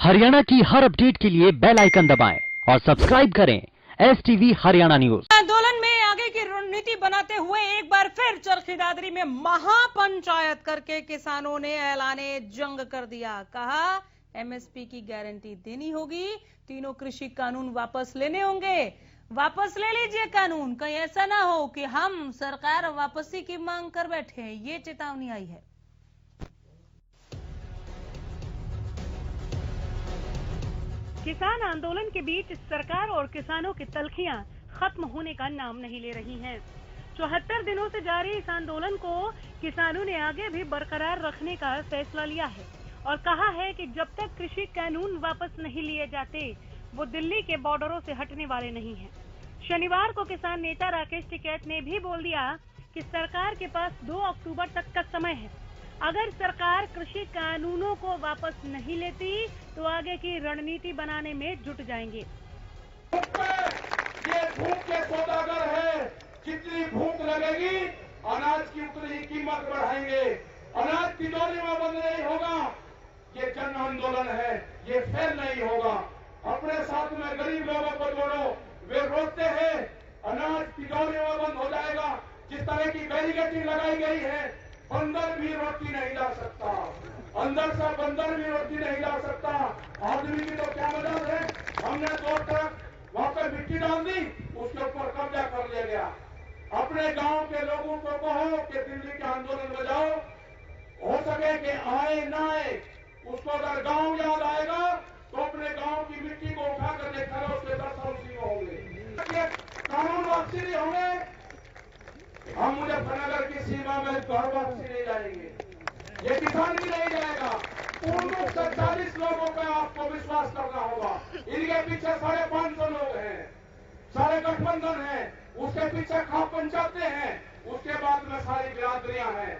हरियाणा की हर अपडेट के लिए बेल आइकन दबाएं और सब्सक्राइब करें STV हरियाणा न्यूज। आंदोलन में आगे की रणनीति बनाते हुए एक बार फिर चरखी दादरी में महापंचायत करके किसानों ने ऐलाने जंग कर दिया। कहा MSP की गारंटी देनी होगी, तीनों कृषि कानून वापस लेने होंगे। वापस ले लीजिए कानून, कहीं ऐसा ना हो कि हम सरकार वापसी की मांग कर बैठे हैं, ये चेतावनी आई है। किसान आंदोलन के बीच सरकार और किसानों की तल्खियां खत्म होने का नाम नहीं ले रही हैं। 74 दिनों से जारी इस आंदोलन को किसानों ने आगे भी बरकरार रखने का फैसला लिया है और कहा है कि जब तक कृषि कानून वापस नहीं लिए जाते वो दिल्ली के बॉर्डरों से हटने वाले नहीं हैं। शनिवार को किसान नेता राकेश टिकैत ने भी बोल दिया कि सरकार के पास 2 अक्टूबर तक का समय है। अगर सरकार कृषि कानूनों को वापस नहीं लेती तो आगे की रणनीति बनाने में जुट जाएंगे। ये भूख के सौदागर है, जितनी भूख लगेगी अनाज की उतनी ही कीमत बढ़ाएंगे। अनाज तिजोरी में बंद नहीं होगा, ये जन आंदोलन है, ये फेल नहीं होगा। अपने साथ में गरीब लोगों को जोड़ो, वे रोते हैं अनाज तिजोरी में बंद हो जाएगा। जिस तरह की बैरिकेडिंग लगाई गई है, बंदर भी रोटी नहीं ला सकता, अंदर से बंदर भी रोटी नहीं ला सकता। आदमी की तो क्या मदद है, हमने 2 ट्रक वहां पे मिट्टी डाल दी, उसके ऊपर कब्जा कर लिया गया। अपने गांव के लोगों को कहो कि दिल्ली के आंदोलन में जाओ, हो सके कि आए ना आए, उसको अगर गांव याद आएगा तो अपने गांव की मिट्टी को उठाकर देखा उसके 10 साल उसी में होंगे। कानून वापसी नहीं होंगे, हम मुजफ्फरनगर की सीमा में घर वापसी नहीं जाएंगे, ये किसान भी नहीं जाएगा। उनको 40 लोगों पे आपको विश्वास करना होगा। इनके पीछे 550 लोग हैं, सारे गठबंधन हैं, उसके पीछे खाप पंचायतें हैं, उसके बाद में सारी बिरादरियां हैं,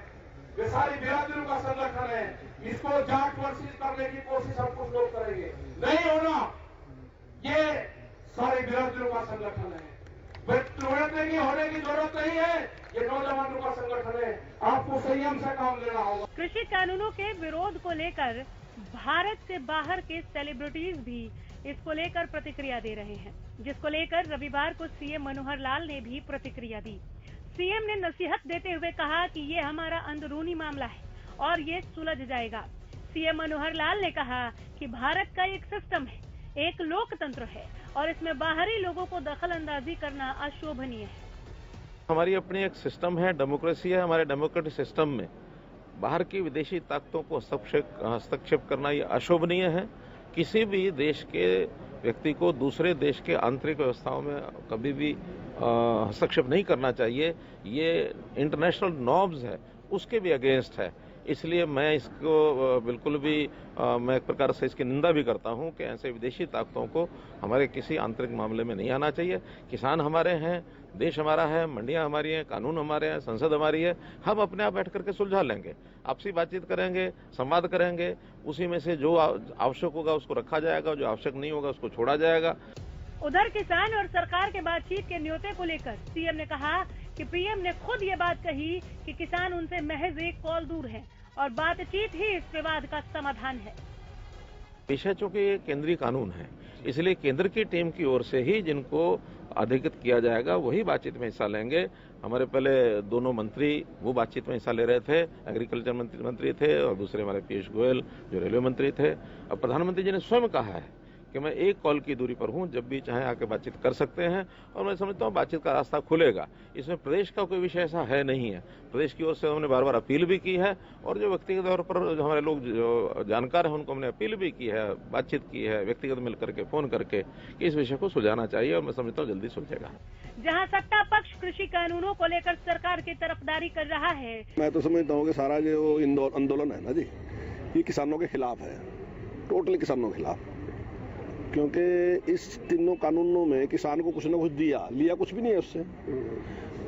वे सारी बिरादरियों का संगठन है। इसको जाट वर्सेस करने की कोशिश हम कुछ लोग करेंगे, नहीं होना। ये सारी बिरादरियों का संगठन है, होने की जरूरत नहीं है। ये नौजवानों का संगठन है, आपको संयम से काम लेना होगा। कृषि कानूनों के विरोध को लेकर भारत से बाहर के सेलिब्रिटीज भी इसको लेकर प्रतिक्रिया दे रहे हैं, जिसको लेकर रविवार को CM मनोहर लाल ने भी प्रतिक्रिया दी। CM ने नसीहत देते हुए कहा कि ये हमारा अंदरूनी मामला है और ये सुलझ जाएगा। CM मनोहर लाल ने कहा कि भारत का एक सिस्टम है, एक लोकतंत्र है और इसमें बाहरी लोगों को दखल अंदाजी करना अशोभनीय है। हमारी अपनी एक सिस्टम है, डेमोक्रेसी है। हमारे डेमोक्रेटिक सिस्टम में बाहर की विदेशी ताकतों को हस्तक्षेप करना ये अशोभनीय है। किसी भी देश के व्यक्ति को दूसरे देश के आंतरिक व्यवस्थाओं में कभी भी हस्तक्षेप नहीं करना चाहिए। ये इंटरनेशनल नॉर्म्स है, उसके भी अगेंस्ट है। इसलिए मैं इसको बिल्कुल भी मैं एक प्रकार से इसकी निंदा भी करता हूं कि ऐसे विदेशी ताकतों को हमारे किसी आंतरिक मामले में नहीं आना चाहिए। किसान हमारे हैं, देश हमारा है, मंडियां हमारी हैं, कानून हमारे हैं, संसद हमारी है। हम अपने आप बैठ करके सुलझा लेंगे, आपसी बातचीत करेंगे, संवाद करेंगे, उसी में से जो आवश्यक होगा उसको रखा जाएगा, जो आवश्यक नहीं होगा उसको छोड़ा जाएगा। उधर किसान और सरकार के बातचीत के न्योते को लेकर CM ने कहा कि PM ने खुद ये बात कही कि किसान उनसे महज एक कॉल दूर है और बातचीत ही इस विवाद का समाधान है। विषय चूंकि केंद्रीय कानून है, इसलिए केंद्र की टीम की ओर से ही जिनको अधिकृत किया जाएगा वही बातचीत में हिस्सा लेंगे। हमारे पहले दोनों मंत्री वो बातचीत में हिस्सा ले रहे थे, एग्रीकल्चर मंत्री थे और दूसरे हमारे पीयूष गोयल जो रेलवे मंत्री थे। अब प्रधानमंत्री जी ने स्वयं कहा है कि मैं एक कॉल की दूरी पर हूं, जब भी चाहे आके बातचीत कर सकते हैं और मैं समझता हूं बातचीत का रास्ता खुलेगा। इसमें प्रदेश का कोई विषय ऐसा है नहीं है। प्रदेश की ओर से हमने बार बार अपील भी की है और जो व्यक्तिगत तौर पर जो हमारे लोग जो जानकार हैं उनको हमने अपील भी की है, बातचीत की है व्यक्तिगत मिल करके, फोन करके कि इस विषय को सुलझाना चाहिए और मैं समझता हूँ जल्दी सुलझेगा। जहाँ सत्ता पक्ष कृषि कानूनों को लेकर सरकार की तरफदारी कर रहा है, मैं तो समझता हूँ कि सारा जो आंदोलन है ना जी, ये किसानों के खिलाफ है, टोटली किसानों के खिलाफ। क्योंकि इस तीनों कानूनों में किसान को कुछ ना कुछ लिया कुछ भी नहीं है उससे।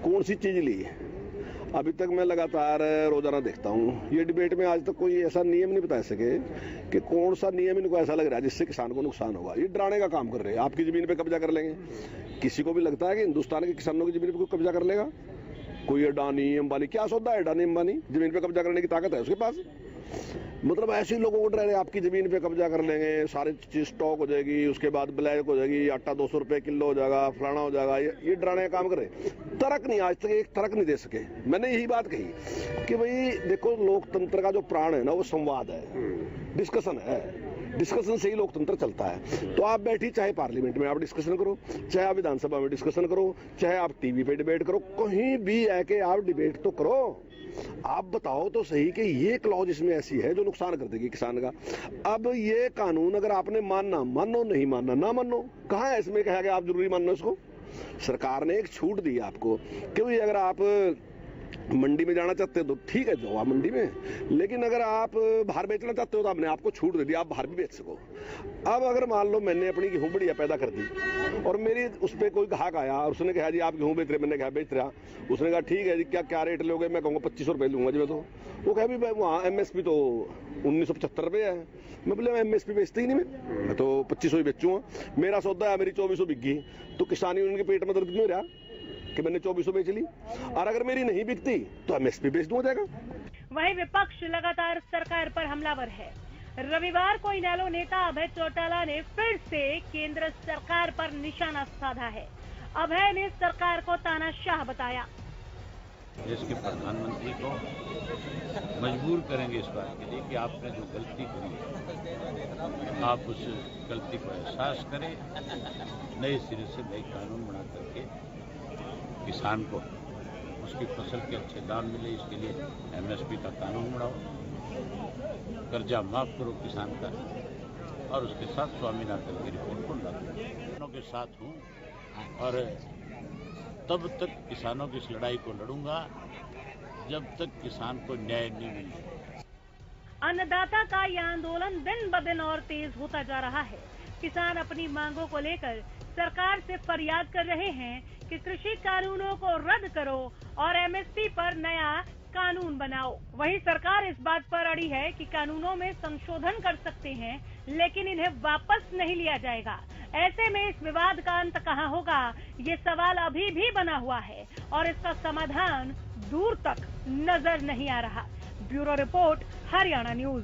कौन सी चीज ली है? अभी तक मैं लगातार रोजाना देखता हूँ, ये डिबेट में आज तक कोई ऐसा नियम नहीं बता सके कि कौन सा नियम इनको ऐसा लग रहा है जिससे किसान को नुकसान होगा। ये डराने का काम कर रहे हैं, आपकी जमीन पे कब्जा कर लेंगे। किसी को भी लगता है कि हिंदुस्तान के किसानों की जमीन पे कोई कब्जा कर लेगा? कोई अडानी अंबानी क्या सौदा है? अडानी अंबानी जमीन पे कब्जा करने की ताकत है उसके पास। मतलब ऐसे ही लोगों को डर है, आपकी जमीन पे कब्जा कर लेंगे, सारी चीज स्टॉक हो जाएगी, उसके बाद ब्लैक हो जाएगी, आटा 200 रुपए किलो हो जाएगा, फलाना हो जाएगा। ये डराने का काम करे। तर्क नहीं, आज तक एक तर्क नहीं दे सके। मैंने यही बात कही कि भाई देखो, लोकतंत्र का जो प्राण है ना, वो संवाद है, डिस्कशन है। डिस्कशन से ही लोकतंत्र चलता है। तो आप बैठी, चाहे पार्लियामेंट में आप डिस्कशन करो, चाहे आप विधानसभा में डिस्कशन करो, चाहे आप टीवी पे डिबेट करो, कहीं भी आके आप डिबेट तो करो। आप बताओ तो सही कि ये क्लॉज इसमें ऐसी है जो नुकसान कर देगी किसान का। अब ये कानून अगर आपने मानना मानो, नहीं मानना ना मानो, कहाँ है इसमें कहा कि आप जरूरी मानो इसको? सरकार ने एक छूट दी आपको कि भाई अगर आप मंडी में जाना चाहते हो तो ठीक है, जाओ आप मंडी में, लेकिन अगर आप बाहर बेचना चाहते हो तो आपने आपको छूट दे दी, आप बाहर भी बेच सको। अब अगर मान लो मैंने अपनी गेहूं बढ़िया पैदा कर दी और मेरी उस पर कोई ग्राहक आया और उसने कहा जी आप गेहूं बेच रहे, मैंने कहा बेच रहा, उसने कहा ठीक है जी, क्या रेट लोगे? मैं कहूँगा 2500 रुपये लूंगा जी मैं तो। वो कहा भी वहाँ MSP तो 1975 रुपये है। मैं बोले मैं MSP बेचती ही नहीं, मैं तो 2500 ही बेचूंगा। मेरा सौदा है, मेरी 2400 बिकी, तो किसानी उनके पेट में दर्द क्यों रहा कि मैंने 2400 बेच ली? और अगर मेरी नहीं बिकती तो MSP बेच दूंगा जाएगा। वहीं विपक्ष लगातार सरकार पर हमलावर है। रविवार को इनेलो नेता अभय चौटाला ने फिर से केंद्र सरकार पर निशाना साधा है। अभय ने सरकार को तानाशाह बताया। देश के प्रधानमंत्री को मजबूर करेंगे इस बात के लिए कि आपने जो गलती करी है, आप उस गलती को एहसास करें, नए सिरे से नए कानून बना करके किसान को उसकी फसल के अच्छे दाम मिले, इसके लिए MSP का कानून बनाओ, कर्जा माफ करो किसान का, और उसके साथ स्वामीनाथन की रिपोर्ट को लागू। किसानों के साथ हूँ और तब तक किसानों की इस लड़ाई को लड़ूंगा जब तक किसान को न्याय नहीं मिले। अन्नदाता का यह आंदोलन दिन ब दिन और तेज होता जा रहा है। किसान अपनी मांगों को लेकर सरकार से फरियाद कर रहे हैं कि कृषि कानूनों को रद्द करो और MSP पर नया कानून बनाओ। वहीं सरकार इस बात पर अड़ी है कि कानूनों में संशोधन कर सकते हैं, लेकिन इन्हें वापस नहीं लिया जाएगा। ऐसे में इस विवाद का अंत कहां होगा, ये सवाल अभी भी बना हुआ है और इसका समाधान दूर तक नजर नहीं आ रहा। Bureau report, Haryana news.